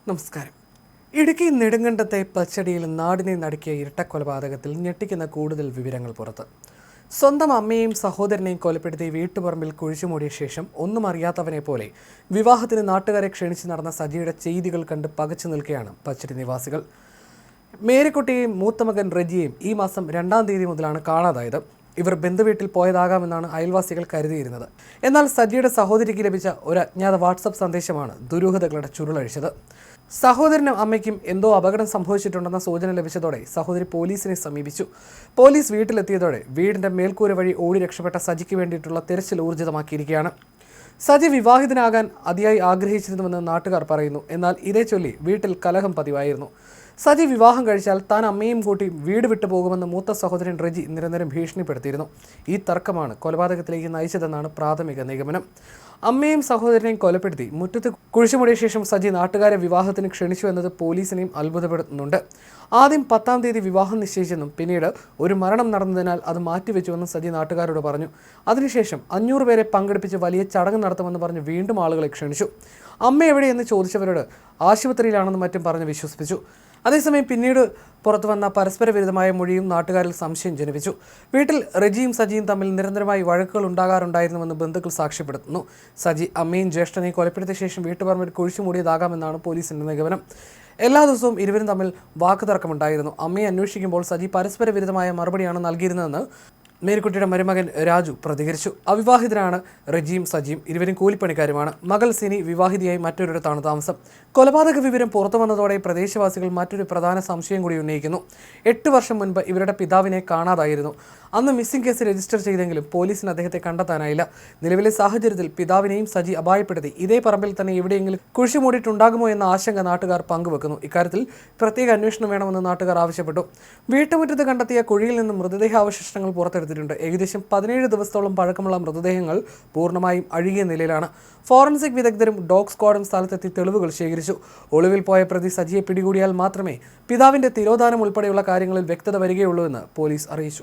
നമസ്കാരം. ഇടുക്കി നെടുങ്കണ്ടത്തെ പച്ചടിയിൽ നാടിനെ നടുക്കിയ ഇരട്ടക്കൊലപാതകത്തിൽ ഞെട്ടിക്കുന്ന കൂടുതൽ വിവരങ്ങൾ പുറത്ത്. സ്വന്തം അമ്മയെയും സഹോദരനെയും കൊലപ്പെടുത്തി വീട്ടുപറമ്പിൽ കുഴിച്ചുമൂടിയ ശേഷം ഒന്നും അറിയാത്തവനെ പോലെ വിവാഹത്തിന് നാട്ടുകാരെ ക്ഷണിച്ച് നടന്ന സജിയുടെ ചെയ്തികൾ കണ്ട് പകച്ചു നിൽക്കുകയാണ് പച്ചടി നിവാസികൾ. മേരിക്കുട്ടിയെയും മൂത്തമകൻ റജിയെയും ഈ മാസം 2-ാം തീയതി മുതലാണ് കാണാതായത്. ഇവർ ബന്ധുവീട്ടിൽ പോയതാകാമെന്നാണ് അയൽവാസികൾ കരുതിയിരുന്നത്. എന്നാൽ സജിയുടെ സഹോദരിക്ക് ലഭിച്ച ഒരു അജ്ഞാത വാട്സപ്പ് സന്ദേശമാണ് ദുരൂഹതകളുടെ ചുരുളഴിച്ചത്. സഹോദരനും അമ്മയ്ക്കും എന്തോ അപകടം സംഭവിച്ചിട്ടുണ്ടെന്ന സൂചന ലഭിച്ചതോടെ സഹോദരി പോലീസിനെ സമീപിച്ചു. പോലീസ് വീട്ടിലെത്തിയതോടെ വീടിന്റെ മേൽക്കൂര വഴി ഓടി രക്ഷപ്പെട്ട സജിക്ക് വേണ്ടിയിട്ടുള്ള തിരച്ചിൽ ഊർജിതമാക്കിയിരിക്കുകയാണ്. സജി വിവാഹിതനാകാൻ അതിയായി ആഗ്രഹിച്ചിരുന്നുവെന്ന് നാട്ടുകാർ പറയുന്നു. എന്നാൽ ഇതേ ചൊല്ലി വീട്ടിൽ കലഹം പതിവായിരുന്നു. സജി വിവാഹം കഴിച്ചാൽ താൻ അമ്മയും കൂട്ടി വീട് വിട്ടു പോകുമെന്ന് മൂത്ത സഹോദരൻ റജി നിരന്തരം ഭീഷണിപ്പെടുത്തിയിരുന്നു. ഈ തർക്കമാണ് കൊലപാതകത്തിലേക്ക് നയിച്ചതെന്നാണ് പ്രാഥമിക നിഗമനം. അമ്മയും സഹോദരനെയും കൊലപ്പെടുത്തി മുറ്റത്ത് കുഴിച്ചുമൂടിയ ശേഷം സജി നാട്ടുകാരെ വിവാഹത്തിന് ക്ഷണിച്ചു എന്നത് പോലീസിനെയും അത്ഭുതപ്പെടുത്തുന്നുണ്ട്. ആദ്യം 10-ാം തീയതി വിവാഹം നിശ്ചയിച്ചെന്നും പിന്നീട് ഒരു മരണം നടന്നതിനാൽ അത് മാറ്റിവെച്ചുവെന്നും സജി നാട്ടുകാരോട് പറഞ്ഞു. അതിനുശേഷം 500 പേരെ പങ്കെടുപ്പിച്ച് വലിയ ചടങ്ങ് നടത്തുമെന്ന് പറഞ്ഞ് വീണ്ടും ആളുകളെ ക്ഷണിച്ചു. അമ്മ എവിടെയെന്ന് ചോദിച്ചവരോട് ആശുപത്രിയിലാണെന്നും മറ്റും പറഞ്ഞ് വിശ്വസിപ്പിച്ചു. അതേസമയം പിന്നീട് പുറത്തു വന്ന പരസ്പര വിരുദ്ധമായ മൊഴിയും നാട്ടുകാരിൽ സംശയം ജനിപ്പിച്ചു. വീട്ടിൽ റജിയും സജിയും തമ്മിൽ നിരന്തരമായി വഴക്കുകൾ ഉണ്ടാകാറുണ്ടായിരുന്നുവെന്ന് ബന്ധുക്കൾ സാക്ഷ്യപ്പെടുത്തുന്നു. സജി അമ്മയും ജ്യേഷ്ഠനെയും കൊലപ്പെടുത്തിയ ശേഷം വീട്ടുപറമ്പിൽ കുഴിച്ചുമൂടിയതാകാമെന്നാണ് പോലീസിന്റെ നിഗമനം. എല്ലാ ദിവസവും ഇരുവരും തമ്മിൽ വാക്കുതർക്കമുണ്ടായിരുന്നു. അമ്മയെ അന്വേഷിക്കുമ്പോൾ സജി പരസ്പര വിരുദ്ധമായ മറുപടിയാണ് നൽകിയിരുന്നതെന്ന് മേരിക്കുട്ടിയുടെ മരുമകൻ രാജു പ്രതികരിച്ചു. അവിവാഹിതരാണ് റജിയും സജിയും. ഇരുവരും കൂലിപ്പണിക്കാരുമാണ്. മകൾ സിനി വിവാഹിതയായി മറ്റൊരിടത്താണ് താമസം. കൊലപാതക വിവരം പുറത്തു വന്നതോടെ പ്രദേശവാസികൾ മറ്റൊരു പ്രധാന സംശയം കൂടി ഉന്നയിക്കുന്നു. 8 വർഷം മുൻപ് ഇവരുടെ പിതാവിനെ കാണാതായിരുന്നു. അന്ന് മിസ്സിംഗ് കേസ് രജിസ്റ്റർ ചെയ്തെങ്കിലും പോലീസിന് അദ്ദേഹത്തെ കണ്ടെത്താനായില്ല. നിലവിലെ സാഹചര്യത്തിൽ പിതാവിനെയും സജി അപായപ്പെടുത്തി ഇതേ പറമ്പിൽ തന്നെ എവിടെയെങ്കിലും കുഴിച്ചുമൂടിയിട്ടുണ്ടാകുമോ എന്ന ആശങ്ക നാട്ടുകാർ പങ്കുവെക്കുന്നു. ഇക്കാര്യത്തിൽ പ്രത്യേക അന്വേഷണം വേണമെന്ന് നാട്ടുകാർ ആവശ്യപ്പെട്ടു. വീട്ടുമുറ്റത്ത് കണ്ടെത്തിയ കുഴിയിൽ നിന്ന് മൃതദേഹാവശിഷ്ടങ്ങൾ പുറത്തെടുത്തിട്ടുണ്ട്. ഏകദേശം 17 ദിവസത്തോളം പഴക്കമുള്ള മൃതദേഹങ്ങൾ പൂർണ്ണമായും അഴുകിയ നിലയിലാണ്. ഫോറൻസിക് വിദഗ്ധരും ഡോഗ് സ്ക്വാഡും സ്ഥലത്തെത്തി തെളിവുകൾ ശേഖരിച്ചു. ഒളിവിൽ പോയ പ്രതി സജിയെ പിടികൂടിയാൽ മാത്രമേ പിതാവിന്റെ തിരോധാനം ഉൾപ്പെടെയുള്ള കാര്യങ്ങളിൽ വ്യക്തത വരികയുള്ളൂ എന്ന് പോലീസ് അറിയിച്ചു.